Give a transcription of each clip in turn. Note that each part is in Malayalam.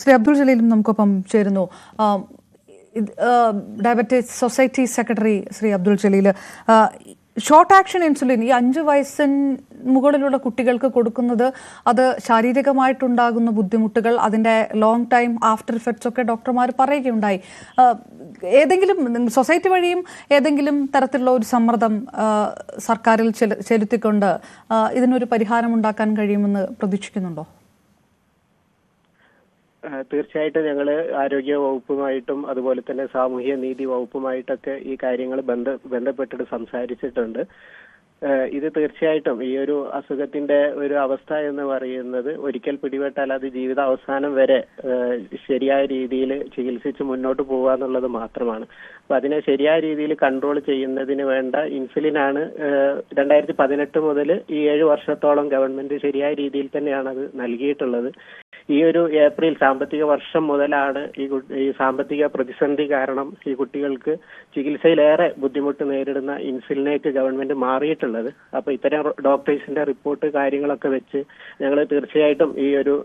ശ്രീ അബ്ദുൾ ജലീലും നമുക്കൊപ്പം ചേരുന്നു. Diabetes society secretary Shri Abdul Jaleel, short action insulin ഈ 5 വയസ്സിന് മുകളിലുള്ള കുട്ടികൾക്ക് കൊടുക്കുന്നത് അത് ശാരീരികമായിട്ടുണ്ടാകുന്ന ബുദ്ധിമുട്ടുകൾ, അതിൻ്റെ ലോങ് ടൈം ആഫ്റ്റർ ഇഫക്ട്സ് ഒക്കെ ഡോക്ടർമാർ പറയുകയുണ്ടായി. ഏതെങ്കിലും സൊസൈറ്റി വഴിയും ഏതെങ്കിലും തരത്തിലുള്ള ഒരു സമ്മർദ്ദം സർക്കാരിൽ ചെലുത്തിക്കൊണ്ട് ഇതിനൊരു പരിഹാരം ഉണ്ടാക്കാൻ കഴിയുമെന്ന് പ്രതീക്ഷിക്കുന്നുണ്ടോ? തീർച്ചയായിട്ടും ഞങ്ങൾ ആരോഗ്യ വകുപ്പുമായിട്ടും അതുപോലെ തന്നെ സാമൂഹ്യ നീതി വകുപ്പുമായിട്ടൊക്കെ ഈ കാര്യങ്ങൾ ബന്ധപ്പെട്ടിട്ട് സംസാരിച്ചിട്ടുണ്ട്. ഇത് തീർച്ചയായിട്ടും ഈ ഒരു അസുഖത്തിന്റെ ഒരു അവസ്ഥ എന്ന് പറയുന്നത് ഒരിക്കൽ പിടിപെട്ടാൽ അത് ജീവിതാവസാനം വരെ ശരിയായ രീതിയിൽ ചികിത്സിച്ച് മുന്നോട്ട് പോകുക എന്നുള്ളത് മാത്രമാണ്. അപ്പൊ അതിനെ ശരിയായ രീതിയിൽ കൺട്രോൾ ചെയ്യുന്നതിന് വേണ്ട ഇൻസുലിനാണ് 2018 മുതൽ ഈ 7 വർഷത്തോളം ഗവൺമെന്റ് ശരിയായ രീതിയിൽ തന്നെയാണ് അത് നൽകിയിട്ടുള്ളത്. ഈ ഒരു ഏപ്രിൽ സാമ്പത്തിക വർഷം മുതലാണ് ഈ സാമ്പത്തിക പ്രതിസന്ധി കാരണം ഈ കുട്ടികൾക്ക് ചികിത്സയിലേറെ ബുദ്ധിമുട്ട് നേരിടുന്ന ഇൻസുലിനേക്ക് ഗവൺമെന്റ് മാറിയിട്ടുള്ളത്. അപ്പൊ ഇത്തരം ഡോക്ടേഴ്സിന്റെ റിപ്പോർട്ട് കാര്യങ്ങളൊക്കെ വെച്ച് ഞങ്ങൾ തീർച്ചയായിട്ടും ഈ ഒരു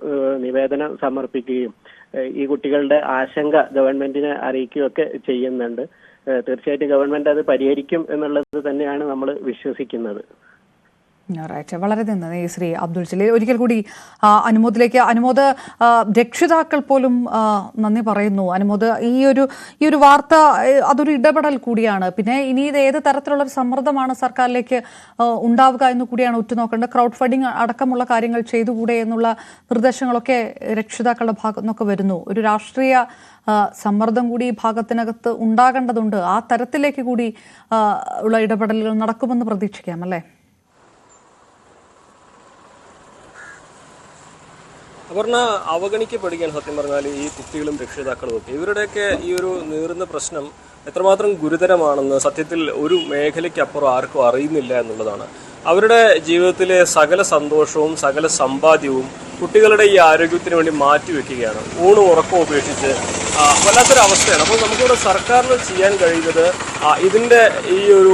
നിവേദനം സമർപ്പിക്കുകയും ഈ കുട്ടികളുടെ ആശങ്ക ഗവൺമെന്റിനെ അറിയിക്കുകയൊക്കെ ചെയ്യുന്നുണ്ട്. തീർച്ചയായിട്ടും ഗവൺമെന്റ് അത് പരിഹരിക്കും എന്നുള്ളത് തന്നെയാണ് നമ്മൾ വിശ്വസിക്കുന്നത്. വളരെ നന്ദി ശ്രീ അബ്ദുൾ ജലീൽ. ഒരിക്കൽ കൂടി അനുമോദിലേക്ക്. അനുമോദ്, രക്ഷിതാക്കൾ പോലും നന്ദി പറയുന്നു. അനുമോദ്, ഈ ഒരു വാർത്ത അതൊരു ഇടപെടൽ കൂടിയാണ്. പിന്നെ ഇനി ഇത് ഏത് തരത്തിലുള്ള ഒരു സമ്മർദ്ദമാണ് സർക്കാരിലേക്ക് ഉണ്ടാവുക എന്ന് കൂടിയാണ് ഉറ്റുനോക്കേണ്ടത്. ക്രൗഡ് ഫണ്ടിങ് അടക്കമുള്ള കാര്യങ്ങൾ ചെയ്തുകൂടെ എന്നുള്ള നിർദ്ദേശങ്ങളൊക്കെ രക്ഷിതാക്കളുടെ ഭാഗത്തു നിന്നൊക്കെ വരുന്നു. ഒരു രാഷ്ട്രീയ സമ്മർദ്ദം കൂടി ഈ ഭാഗത്തിനകത്ത് ഉണ്ടാകേണ്ടതുണ്ട്. ആ തരത്തിലേക്ക് കൂടി ഉള്ള ഇടപെടലുകൾ നടക്കുമെന്ന് പ്രതീക്ഷിക്കാം, അല്ലേ? അപർണ, അവഗണിക്കപ്പെടുകയാണ് സത്യം പറഞ്ഞാൽ ഈ കുട്ടികളും രക്ഷിതാക്കളും ഒക്കെ. ഇവരുടെയൊക്കെ ഈ ഒരു നീറുന്ന പ്രശ്നം എത്രമാത്രം ഗുരുതരമാണെന്ന് സത്യത്തിൽ ഒരു മേഖലയ്ക്കപ്പുറം ആർക്കും അറിയുന്നില്ല എന്നുള്ളതാണ്. അവരുടെ ജീവിതത്തിലെ സകല സന്തോഷവും സകല സമ്പാദ്യവും കുട്ടികളുടെ ഈ ആരോഗ്യത്തിന് വേണ്ടി മാറ്റിവെക്കുകയാണ്. ഊണും ഉറക്കവും ഉപേക്ഷിച്ച് വല്ലാത്തൊരവസ്ഥയാണ്. അപ്പോൾ നമുക്കിവിടെ സർക്കാരിന് ചെയ്യാൻ കഴിയുന്നത് ഇതിൻ്റെ ഈ ഒരു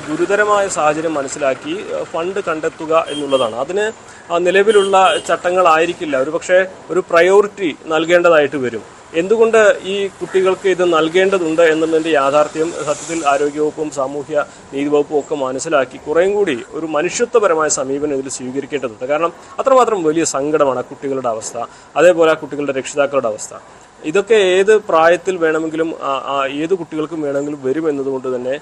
ഗുരുതരമായ സാഹചര്യം മനസ്സിലാക്കി ഫണ്ട് കണ്ടെത്തുക എന്നുള്ളതാണ്. അതിന് നിലവിലുള്ള ചട്ടങ്ങളായിരിക്കില്ല ഒരുപക്ഷെ ഒരു പ്രയോറിറ്റി നൽകേണ്ടതായിട്ട് വരും. എന്തുകൊണ്ട് ഈ കുട്ടികൾക്ക് ഇത് നൽകേണ്ടതുണ്ട് എന്നുള്ളതിൻ്റെ യാഥാർത്ഥ്യം സത്യത്തിൽ ആരോഗ്യവകുപ്പും സാമൂഹ്യ നീതി വകുപ്പും ഒക്കെ മനസ്സിലാക്കി കുറേയും കൂടി ഒരു മനുഷ്യത്വപരമായ സമീപനം ഇതിൽ സ്വീകരിക്കേണ്ടതുണ്ട്. കാരണം അത്രമാത്രം വലിയ സങ്കടമാണ് ആ കുട്ടികളുടെ അവസ്ഥ, അതേപോലെ ആ കുട്ടികളുടെ രക്ഷിതാക്കളുടെ അവസ്ഥ. ഇതൊക്കെ ഏത് പ്രായത്തിൽ വേണമെങ്കിലും ഏത് കുട്ടികൾക്കും വേണമെങ്കിലും വരുമെന്നതുകൊണ്ട് തന്നെ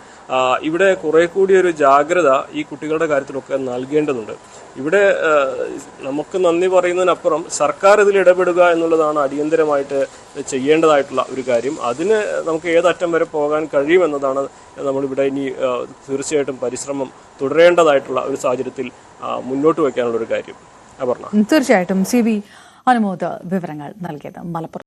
ഇവിടെ കുറെ കൂടി ഒരു ജാഗ്രത ഈ കുട്ടികളുടെ കാര്യത്തിലൊക്കെ നൽകേണ്ടതുണ്ട്. ഇവിടെ നമുക്ക് നന്ദി പറയുന്നതിനപ്പുറം സർക്കാർ ഇതിൽ ഇടപെടുക എന്നുള്ളതാണ് അടിയന്തരമായിട്ട് ചെയ്യേണ്ടതായിട്ടുള്ള ഒരു കാര്യം. അതിന് നമുക്ക് ഏതറ്റം വരെ പോകാൻ കഴിയുമെന്നതാണ് നമ്മളിവിടെ ഇനി തീർച്ചയായിട്ടും പരിശ്രമം തുടരേണ്ടതായിട്ടുള്ള ഒരു സാഹചര്യത്തിൽ മുന്നോട്ട് വയ്ക്കാനുള്ള ഒരു കാര്യം. അപർണ, തീർച്ചയായിട്ടും CB അനുമോദ് വിവരങ്ങൾ നൽകിയത് മലപ്പുറം.